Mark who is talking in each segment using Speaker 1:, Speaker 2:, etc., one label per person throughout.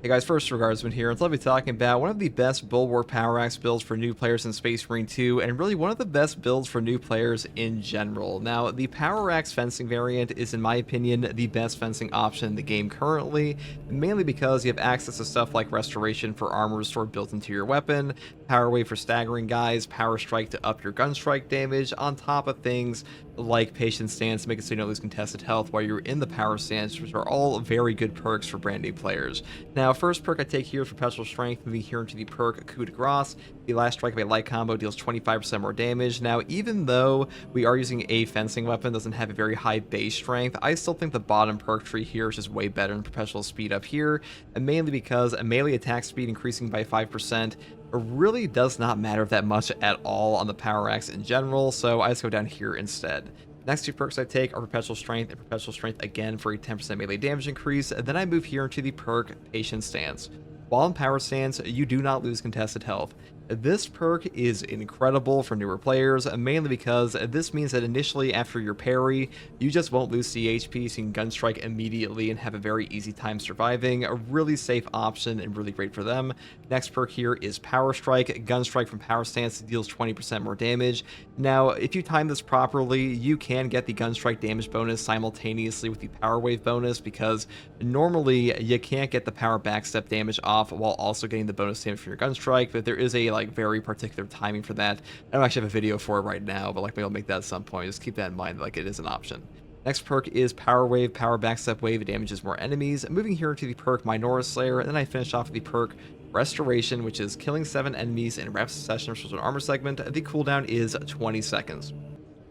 Speaker 1: Hey guys, first Regardsman here, and so I'll be talking about one of the best Bulwark Power Axe builds for new players in Space Marine 2, and really one of the best builds for new players in general. Now, the Power Axe fencing variant is, in my opinion, the best fencing option in the game currently, mainly because you have access to stuff like Restoration for armor restore built into your weapon, Power Wave for staggering guys, Power Strike to up your gun strike damage, on top of things like Patient Stance to make it so you don't lose contested health while you're in the Power Stance, which are all very good perks for brand new players. Now, first perk I take here is Perpetual Strength, moving here into the perk Coup de Grace. The last strike of a light combo deals 25% more damage. Now, even though we are using a fencing weapon, doesn't have a very high base strength, I still think the bottom perk tree here is just way better than Perpetual Speed up here, and mainly because a melee attack speed increasing by 5% really does not matter that much at all on the Power Axe in general, so I just go down here instead. Next two perks I take are Perpetual Strength and Perpetual Strength again for a 10% melee damage increase, and then I move here into the perk Patient Stance. While in Power Stance, you do not lose contested health. This perk is incredible for newer players, mainly because this means that initially after your parry, you just won't lose CHP, so you can gun strike immediately and have a very easy time surviving. A really safe option and really great for them. Next perk here is Power Strike. Gun strike from Power Stance deals 20% more damage. Now, if you time this properly, you can get the gun strike damage bonus simultaneously with the Power Wave bonus, because normally you can't get the power backstep damage off while also getting the bonus damage from your gun strike, but there is a very particular timing for that. I don't actually have a video for it right now, but maybe I'll make that at some point. Just keep that in mind, it is an option. Next perk is Power Wave, Power Backstep Wave. It damages more enemies. Moving here to the perk Minoris Slayer, and then I finish off with the perk Restoration, which is killing 7 enemies in rapid succession for an armor segment. The cooldown is 20 seconds.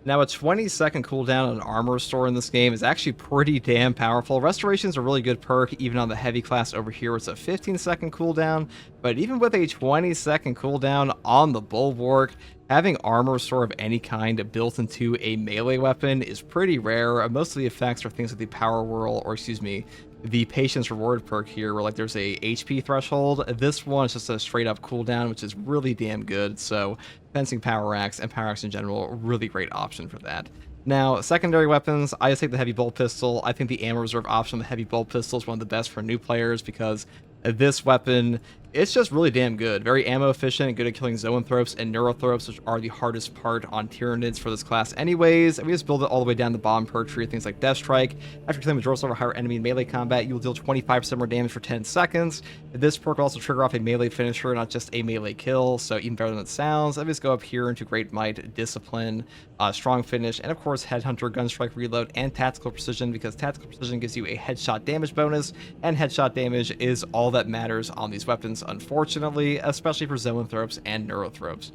Speaker 1: Now, a 20-second cooldown on armor restore in this game is actually pretty damn powerful. Restoration is a really good perk, even on the heavy class over here, it's a 15-second cooldown. But even with a 20-second cooldown on the Bulwark, having armor restore of any kind built into a melee weapon is pretty rare. Most of the effects are things like the Power Whirl, or excuse me, the Patience Reward perk here, where there's a HP threshold. This one is just a straight up cooldown, which is really damn good. So fencing Power Axe and Power Axe in general, really great option for that. Now, secondary weapons, I just take the Heavy Bolt Pistol. I think the ammo reserve option on the Heavy Bolt Pistol is one of the best for new players, because this weapon, it's just really damn good. Very ammo efficient, good at killing Zoanthropes and Neurothropes, which are the hardest part on Tyranids for this class anyways. And we just build it all the way down the bottom perk tree, things like Death Strike. After killing majority of a higher enemy in melee combat, you will deal 25% more damage for 10 seconds. This perk will also trigger off a melee finisher, not just a melee kill, so even better than it sounds. I just go up here into Great Might, Discipline, Strong Finish, and of course Headhunter, Gunstrike Reload, and Tactical Precision, because Tactical Precision gives you a headshot damage bonus, and headshot damage is all that matters on these weapons, unfortunately, especially for Zoanthropes and Neurothropes.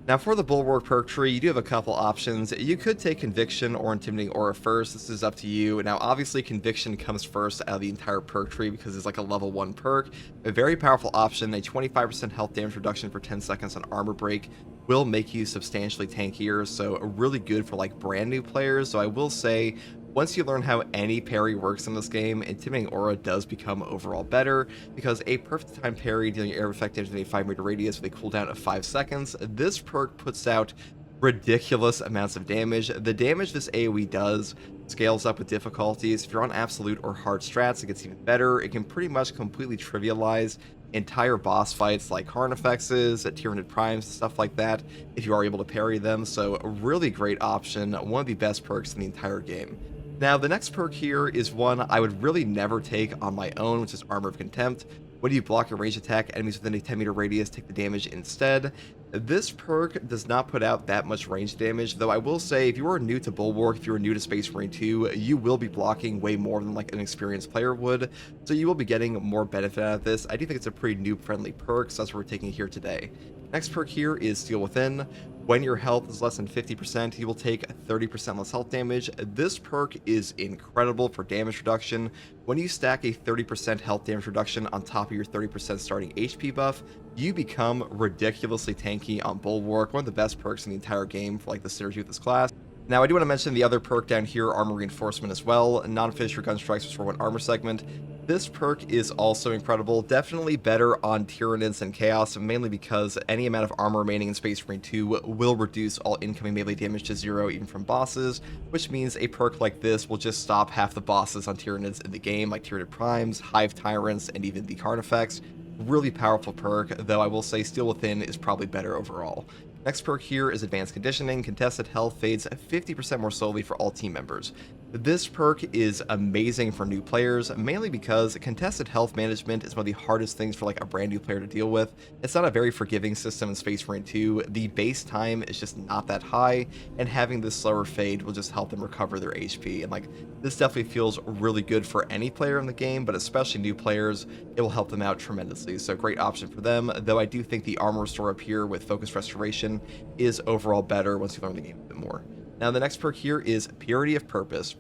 Speaker 1: Now, for the Bulwark perk tree, you do have a couple options. You could take Conviction or Intimidating Aura first. This is up to you. Now, obviously, Conviction comes first out of the entire perk tree because it's like a level 1 perk. A very powerful option, a 25% health damage reduction for 10 seconds on armor break will make you substantially tankier, so really good for brand new players. So I will say, once you learn how any parry works in this game, Intimidating Aura does become overall better, because a perfect time parry dealing air effect damage in a 5-meter radius with a cooldown of 5 seconds, this perk puts out ridiculous amounts of damage. The damage this AoE does scales up with difficulties. If you're on absolute or hard strats, it gets even better. It can pretty much completely trivialize entire boss fights like Carnifexes, Tyranid Primes, stuff like that, if you are able to parry them. So a really great option, one of the best perks in the entire game. Now, the next perk here is one I would really never take on my own, which is Armor of Contempt. When you block a range attack, enemies within a 10-meter radius take the damage instead. This perk does not put out that much range damage, though I will say, if you are new to Bulwark, if you are new to Space Marine 2, you will be blocking way more than an experienced player would, so you will be getting more benefit out of this. I do think it's a pretty noob-friendly perk, so that's what we're taking here today. Next perk here is Steel Within. When your health is less than 50%, you will take 30% less health damage. This perk is incredible for damage reduction. When you stack a 30% health damage reduction on top of your 30% starting HP buff, you become ridiculously tanky on Bulwark, one of the best perks in the entire game for the synergy with this class. Now, I do want to mention the other perk down here, Armor Reinforcement as well. Non-finisher gun strikes restore 1 armor segment. this perk is also incredible. Definitely better on Tyranids and Chaos, mainly because any amount of armor remaining in Space Marine 2 will reduce all incoming melee damage to 0 even from bosses, which means a perk like this will just stop half the bosses on Tyranids in the game, like Tyranid Primes, Hive Tyrants, and even the Carnifex. Really powerful perk, though I will say Steel Within is probably better overall. Next perk here is Advanced Conditioning. Contested health fades 50% more slowly for all team members. This perk is amazing for new players, mainly because contested health management is one of the hardest things for like a brand new player to deal with. It's not a very forgiving system in Space Marine 2. The base time is just not that high, and having this slower fade will just help them recover their HP. And like, this definitely feels really good for any player in the game, but especially new players, it will help them out tremendously. So great option for them, though I do think the armor restore up here with Focus Restoration is overall better once you learn the game a bit more. Now, the next perk here is Purity of Purpose.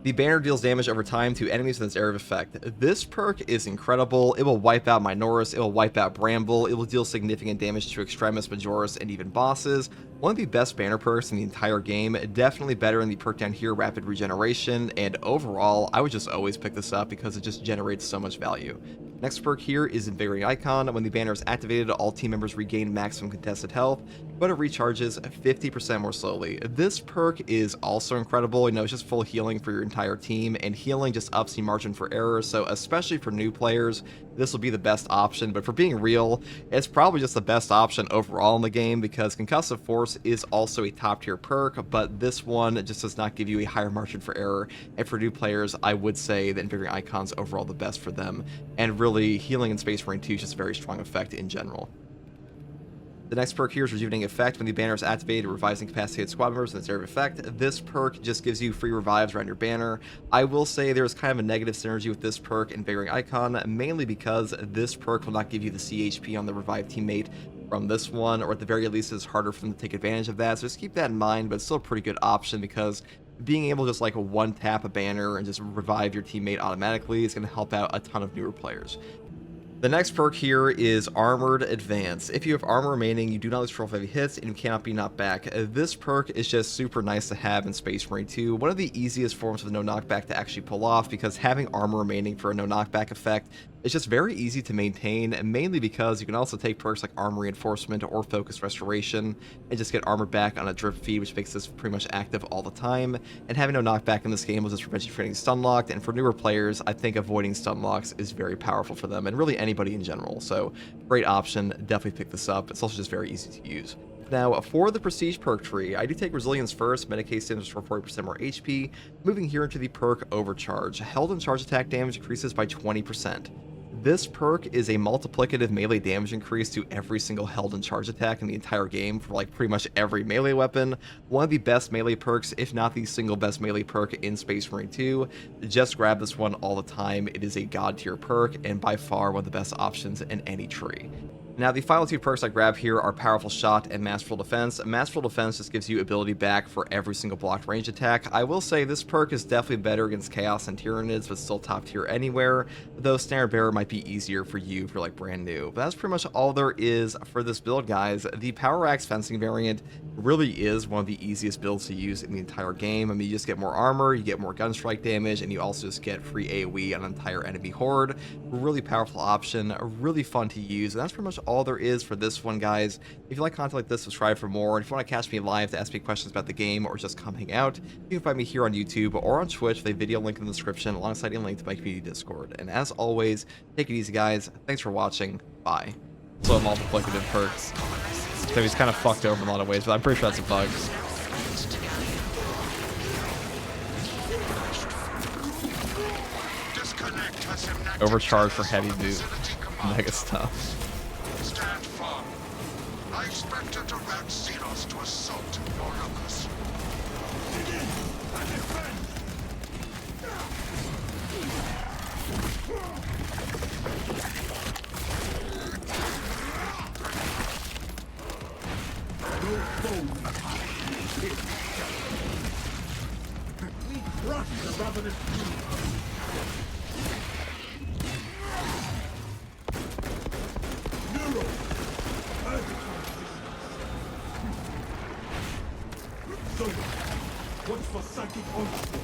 Speaker 1: The banner deals damage over time to enemies in its area of effect. This perk is incredible. It will wipe out Minoris, it will wipe out Bramble, it will deal significant damage to Extremis, Majoris, and even bosses. One of the best banner perks in the entire game, definitely better than the perk down here, Rapid Regeneration, and overall, I would just always pick this up because it just generates so much value. Next perk here is Invigorating Icon. When the banner is activated, all team members regain maximum contested health, but it recharges 50% more slowly. This perk is also incredible. You know, it's just full healing for your entire team, and healing just ups the margin for error, so especially for new players, this will be the best option. But for being real, it's probably just the best option overall in the game because Concussive Force is also a top tier perk, but this one just does not give you a higher margin for error, and for new players, I would say that Invigorating Icon's overall the best for them, and really healing in Space Marine 2 is just a very strong effect in general. The next perk here is Rejuvenating Effect. When the banner is activated, it revives incapacitated squad members in its area of effect. This perk just gives you free revives around your banner. I will say there's kind of a negative synergy with this perk and Invigorating Icon, mainly because this perk will not give you the CHP on the revived teammate from this one, or at the very least it's harder for them to take advantage of that, so just keep that in mind. But it's still a pretty good option because being able to just like one tap a banner and just revive your teammate automatically is going to help out a ton of newer players. The next perk here is Armored Advance. If you have armor remaining, you do not lose control of heavy hits, and you cannot be knocked back. This perk is just super nice to have in Space Marine 2. One of the easiest forms of no knockback to actually pull off, because having armor remaining for a no knockback effect is just very easy to maintain, and mainly because you can also take perks like Armor Reinforcement or Focus Restoration and just get armor back on a drip feed, which makes this pretty much active all the time. And having no knockback in this game will just prevent you from getting stun locked, and for newer players, I think avoiding stun locks is very powerful for them, and really anybody in general. So great option, definitely pick this up. It's also just very easy to use. Now, for the Prestige perk tree, I do take Resilience first. Medicae stands for 40% more HP. Moving here into the perk Overcharge. Held and charge attack damage increases by 20%. This perk is a multiplicative melee damage increase to every single held and charge attack in the entire game for like pretty much every melee weapon. One of the best melee perks, if not the single best melee perk in Space Marine 2. Just grab this one all the time. It is a god tier perk and by far one of the best options in any tree. Now, the final two perks I grab here are Powerful Shot and Masterful Defense. Masterful Defense just gives you ability back for every single blocked range attack. I will say this perk is definitely better against Chaos and Tyranids, but still top tier anywhere, though Standard Bearer might be easier for you if you're like brand new. But that's pretty much all there is for this build, guys. The Power Axe Fencing variant really is one of the easiest builds to use in the entire game. I mean, you just get more armor, you get more gun strike damage, and you also just get free AoE on an entire enemy horde. Really powerful option, really fun to use, and that's pretty much all there is for this one, guys. If you like content like this, subscribe for more, and if you want to catch me live to ask me questions about the game or just come hang out, you can find me here on YouTube or on Twitch with a video link in the description alongside a link to my community Discord. And as always, take it easy, guys. Thanks for watching. Bye. So multiplicative perks. So he's kind of fucked over in a lot of ways, but I'm pretty sure that's a bug. Overcharge for heavy boot. Mega stuff.
Speaker 2: Stand firm. I expect a direct Xenos to assault your locus. Begin and defend. No foe here. We crush the ravenous beast. What's for psychic onslaught?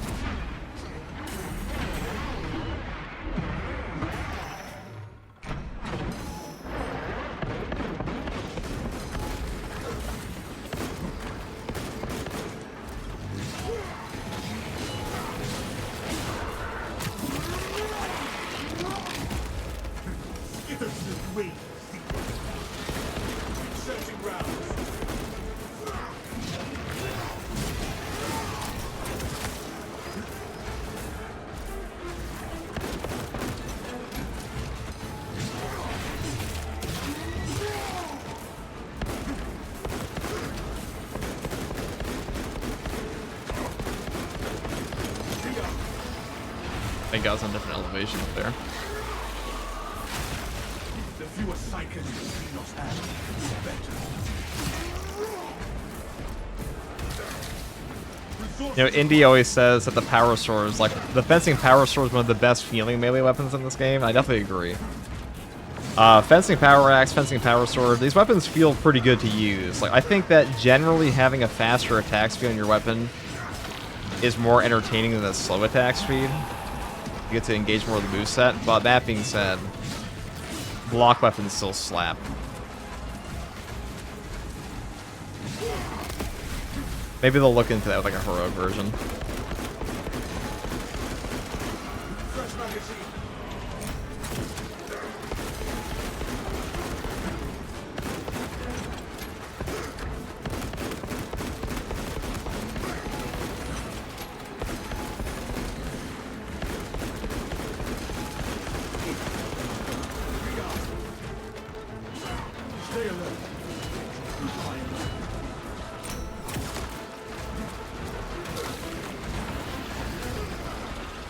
Speaker 1: I think I was on a different elevation up there.
Speaker 3: The fewer cycles Xenos have, the better.
Speaker 1: You know, Indy always says that the power sword is like the fencing power sword is one of the best feeling melee weapons in this game. I definitely agree. Fencing power axe, fencing power sword, these weapons feel pretty good to use. Like I think that generally having a faster attack speed on your weapon is more entertaining than a slow attack speed. You get to engage more of the moveset, but that being said, block weapons still slap. Maybe they'll look into that with like a heroic version.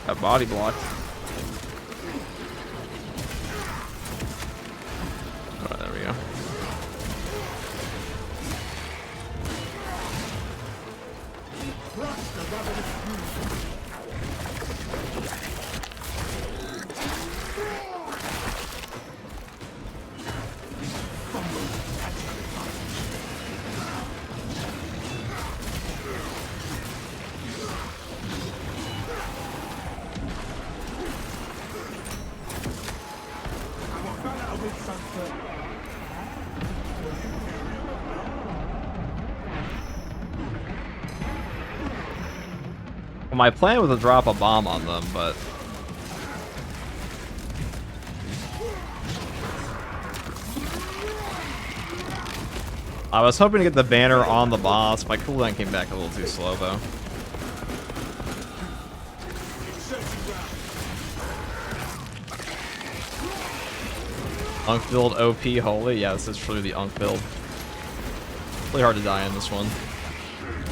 Speaker 1: That body blocked. Oh, there we go. Well, my plan was to drop a bomb on them, but I was hoping to get the banner on the boss. My cooldown came back a little too slow, though. Unk build OP, holy. Yeah, this is truly the Unk build. Really hard to die in this one.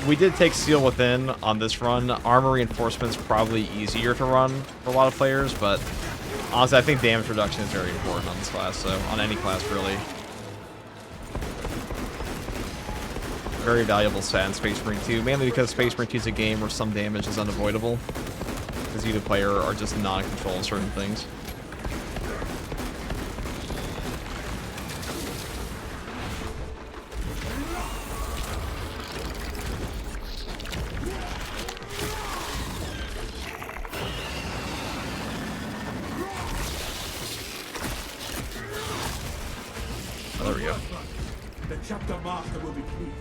Speaker 1: We did take Seal Within on this run. Armor Reinforcement's probably easier to run for a lot of players, but honestly, I think damage reduction is very important on this class, so on any class, really. Very valuable stat in Space Marine 2, mainly because Space Marine 2 is a game where some damage is unavoidable, because you, the player, are just not in control of certain things. There we go.
Speaker 3: The chapter master will be pleased.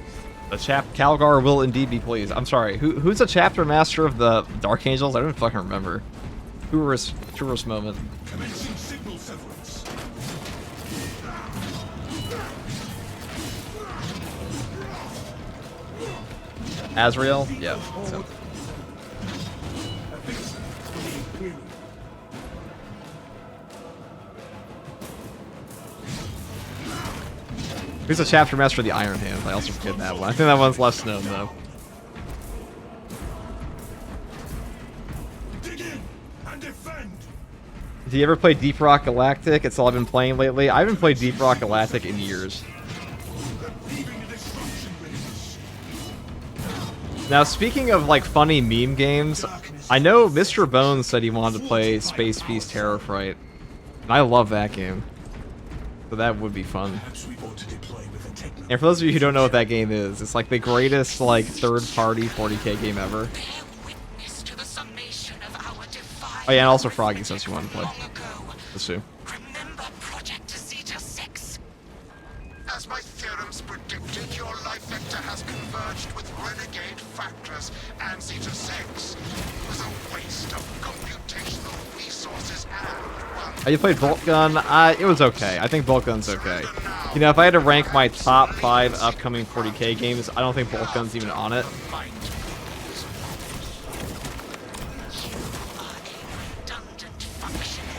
Speaker 1: The Calgar will indeed be pleased. I'm sorry. Who's the chapter master of the Dark Angels? I don't fucking remember. Tourist moment.
Speaker 3: Commencing signal severance.
Speaker 1: Azrael? Yeah. So. Who's the chapter master of the Iron Hand? I also forget that one. I think that one's less known, though.
Speaker 3: Dig in and defend.
Speaker 1: Do you ever play Deep Rock Galactic? It's all I've been playing lately. I haven't played Deep Rock Galactic in years.
Speaker 3: Leaving the destruction rings.
Speaker 1: Now, speaking of, like, funny meme games, I know Mr. Bones said he wanted to play Space Beast Terror Fright. And I love that game. So that would be fun.
Speaker 3: Perhaps we ought to deploy with a techno.
Speaker 1: And for those of you who don't know what that game is, it's like the greatest, like, third-party 40k game ever. Oh yeah, and also Froggy says you want to play. Let's see.
Speaker 2: Remember Project Zeta 6? As my theorems predicted, your life vector has converged with renegade factors, and Zeta 6 was a waste of computational resources. resources and
Speaker 1: You played Bolt Gun? It was okay. I think Bolt Gun's okay. You know, if I had to rank my top 5 upcoming 40k games, I don't think Bolt Gun's even on it.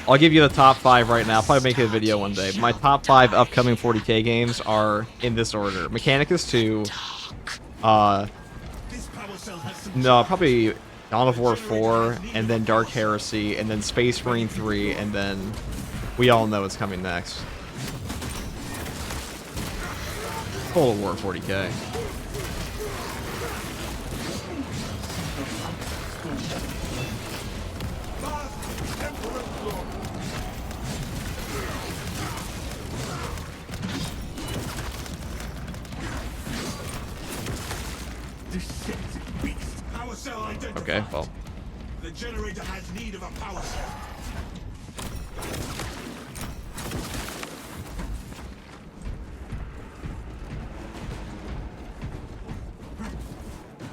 Speaker 1: I'll give you the top 5 right now. I'll probably make a video one day. My top 5 upcoming 40k games are in this order. Mechanicus 2. No, probably Dawn of War 4, and then Dark Heresy, and then Space Marine 3, and then we all know what's coming next. Total War 40k. Okay, well.
Speaker 3: The generator has need of a power cell.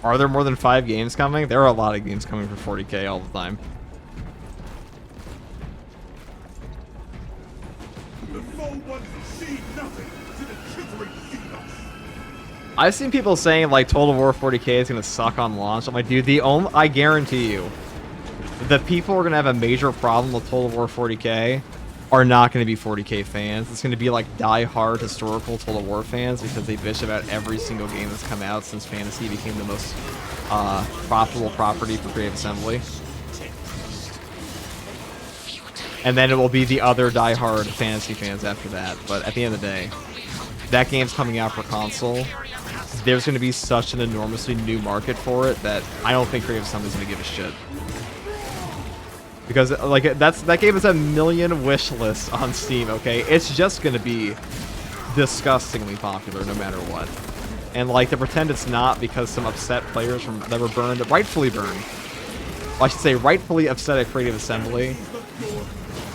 Speaker 1: Are there more than 5 games coming? There are a lot of games coming for 40k all the time.
Speaker 3: The foe wants to see nothing to the chivalry Xenos.
Speaker 1: I've seen people saying like Total War 40k is gonna suck on launch. I'm like, dude, I guarantee you, the people who are gonna have a major problem with Total War 40k are not gonna be 40k fans. It's gonna be like die-hard historical Total War fans because they bitch about every single game that's come out since Fantasy became the most profitable property for Creative Assembly. And then it will be the other die-hard Fantasy fans after that. But at the end of the day, that game's coming out for console. There's going to be such an enormously new market for it that I don't think Creative Assembly's going to give a shit. Because like that game is a million wish lists on Steam, okay? It's just going to be disgustingly popular no matter what. And like to pretend it's not because some upset players that were burned, rightfully burned. Well, I should say rightfully upset at Creative Assembly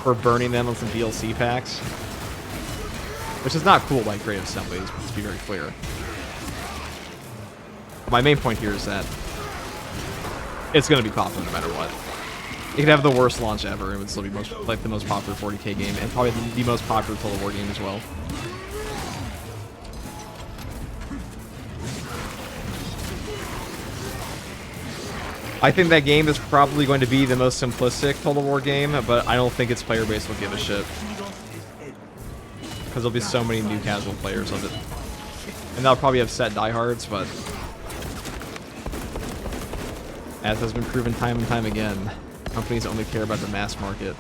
Speaker 1: for burning them on some DLC packs. Which is not cool by Creative Assembly, let's be very clear. My main point here is that it's going to be popular no matter what. It could have the worst launch ever, and it would still be like the most popular 40k game, and probably the most popular Total War game as well. I think that game is probably going to be the most simplistic Total War game, but I don't think its player base will give a shit. Because there'll be so many new casual players of it. And that'll probably upset diehards, but as has been proven time and time again, companies only care about the mass market.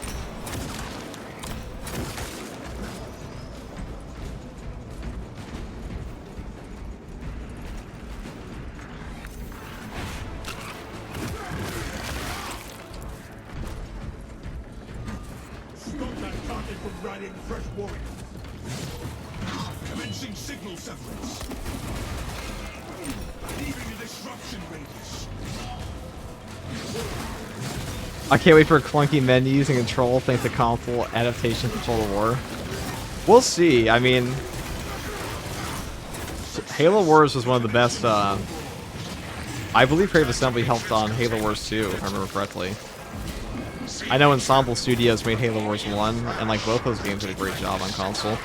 Speaker 3: Stop that target from riding fresh warriors. Commencing signal severance. Leaving the disruption radius.
Speaker 1: I can't wait for clunky menus and control thanks to console adaptation to Total War. We'll see. I mean, Halo Wars was one of the best. I believe Creative Assembly helped on Halo Wars 2, if I remember correctly. I know Ensemble Studios made Halo Wars 1, and like both those games did a great job on console.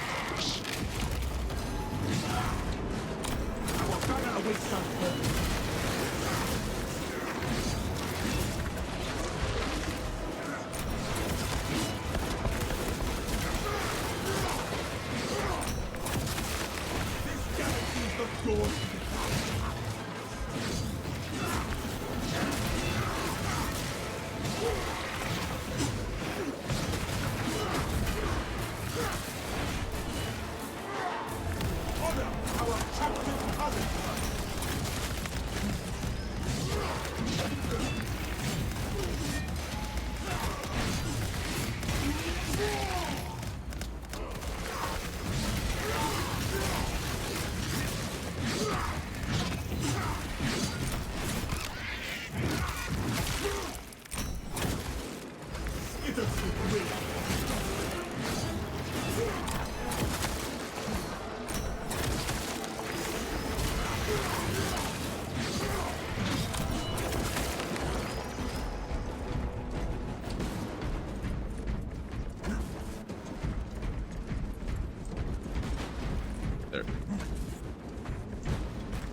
Speaker 1: There.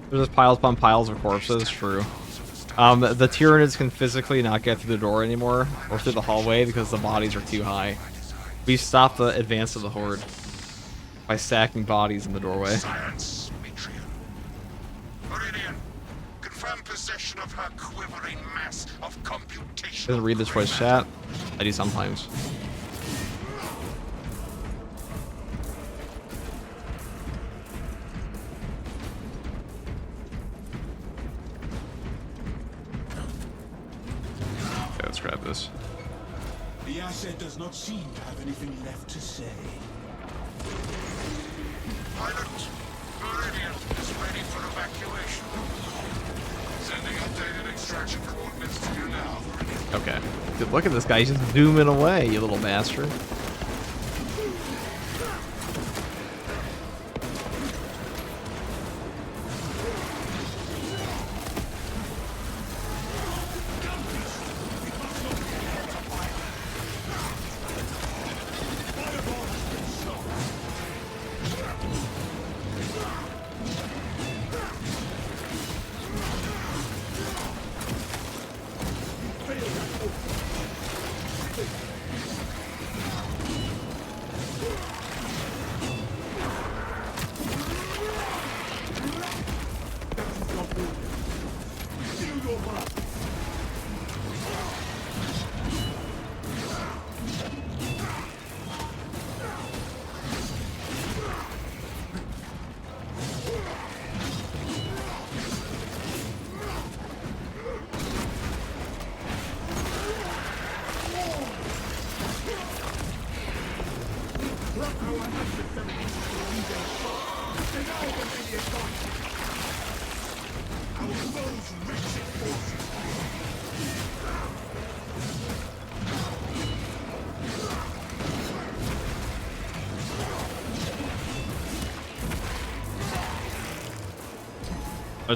Speaker 1: There's just piles upon piles of corpses, true. The Tyranids can physically not get through the door anymore, or through the hallway, because the bodies are too high. We stopped the advance of the Horde by stacking bodies in the doorway.
Speaker 2: Science, Metreon. Meridian, confirm possession of her quivering mass of computation.
Speaker 1: Doesn't read the Twitch chat. I do sometimes. Okay, let's grab this.
Speaker 3: The asset does not seem to have anything left to say.
Speaker 2: Pilot, Meridian is ready for evacuation. Sending updated extraction coordinates to you now.
Speaker 1: Okay. Dude, look at this guy. He's just zooming away, you little bastard.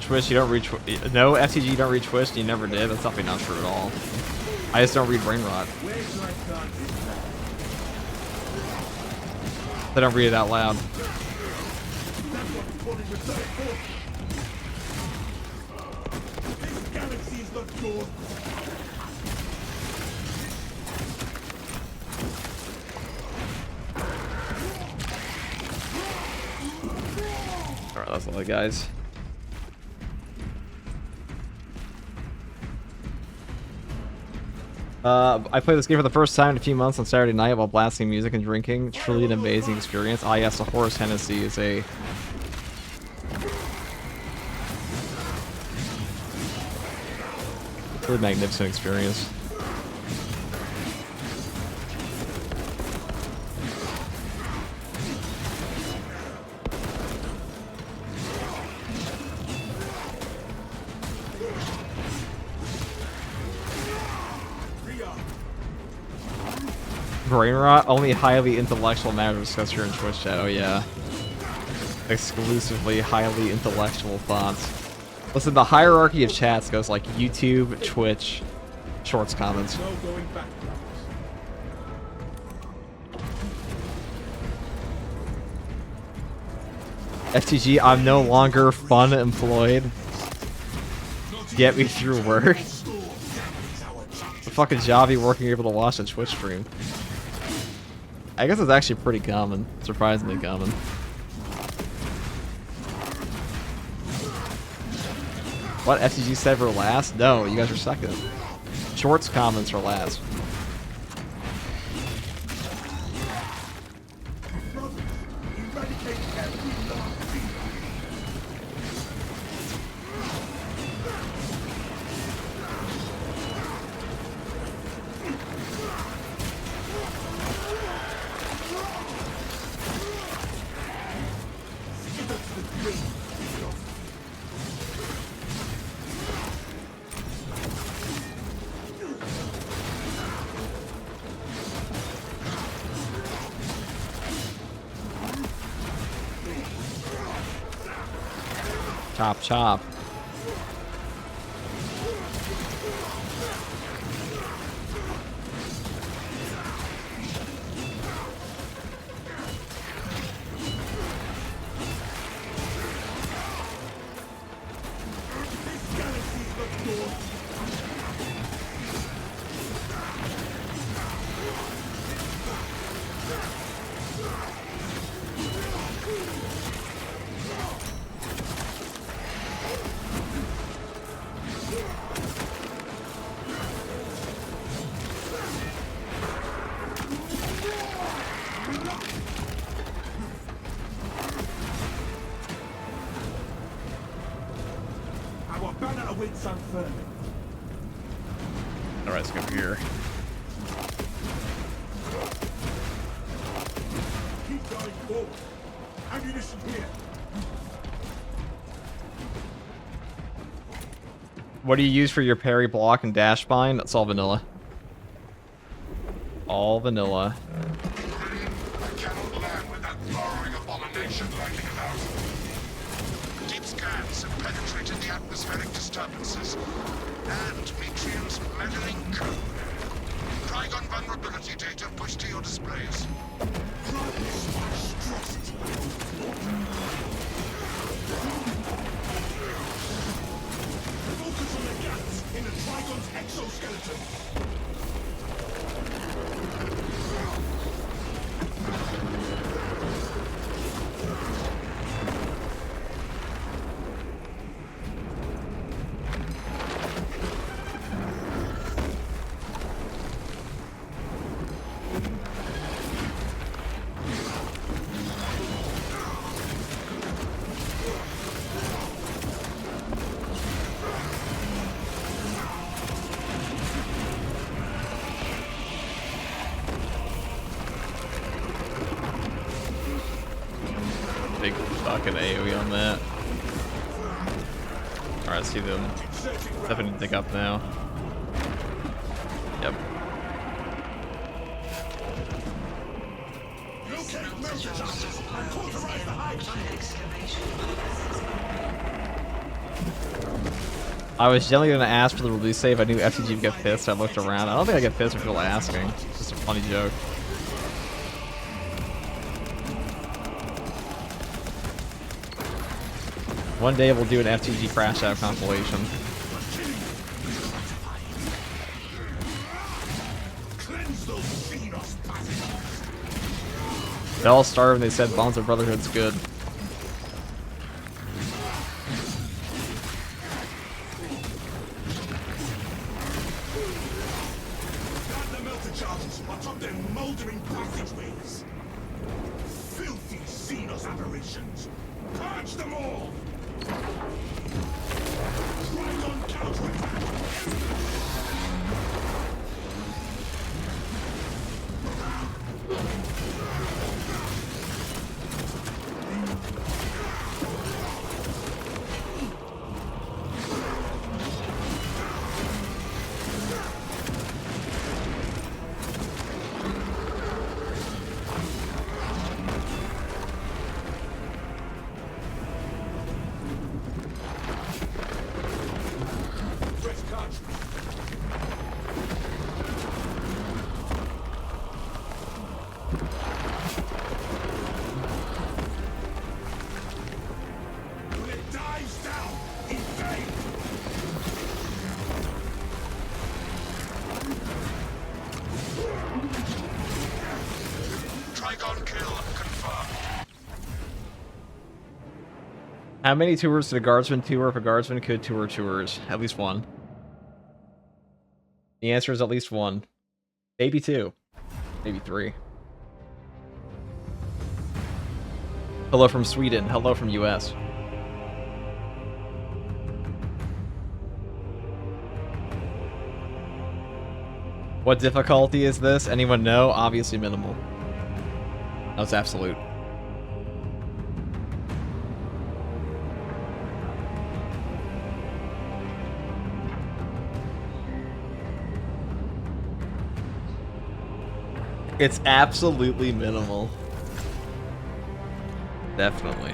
Speaker 1: Twitch, you don't read no FTG, you don't read Twitch, and you never did. That's definitely not true at all. I just don't read brain rot. I don't read it out loud. Alright, that's all, guys. I played this game for the first time in a few months on Saturday night while blasting music and drinking. Truly an amazing experience. Ah, yes, the Horus Hennessy is a... really magnificent experience. Brain rot? Only highly intellectual matter discussed here in Twitch chat. Oh yeah. Exclusively highly intellectual thoughts. Listen, the hierarchy of chats goes like YouTube, Twitch, Shorts comments.
Speaker 3: No going back.
Speaker 1: FTG, I'm no longer fun employed. Get me through work. The fucking job you working able to watch a Twitch stream. I guess it's actually pretty common. Surprisingly common. What? FTG said we're last? No, you guys are second. Shorts comments are last. Chop, chop.
Speaker 3: Our banner awaits unfurling.
Speaker 4: Alright, let's go here.
Speaker 3: Keep going forward. Ammunition here.
Speaker 1: What do you use for your parry, block, and dash bind? That's all vanilla. All vanilla.
Speaker 2: I cannot land with that burrowing abomination lurking about. Deep scans have penetrated the atmospheric disturbances and Metrium's meddling code. Trigon vulnerability data pushed to your displays.
Speaker 3: Focus on the gaps in the Trigon's exoskeleton.
Speaker 1: Big fucking AoE on that. Alright, see them. Definitely dig up now. Yep.
Speaker 3: Locate melted charges and cauterize the high
Speaker 1: I was generally gonna ask for the release save. I knew FTG would get pissed. I looked around. I don't think I get pissed if people asking. It's just a funny joke. One day we'll do an FTG crash out compilation.
Speaker 3: Cleanse those Xenos bastards.
Speaker 1: They all starved and they said Bonds of Brotherhood's good.
Speaker 3: Guard the melted charges atop their moldering passageways. Filthy Xenos aberrations. Purge them all! Trigon counterattack! Fresh cartridge. When it dives down, invade!
Speaker 2: Trigon kill confirmed.
Speaker 1: How many tours did a guardsman tour if a guardsman could tour tours? At least one. The answer is at least one. Maybe two. Maybe three. Hello from Sweden. Hello from US. What difficulty is this? Anyone know? Obviously minimal. That's absolute. It's absolutely minimal. Definitely.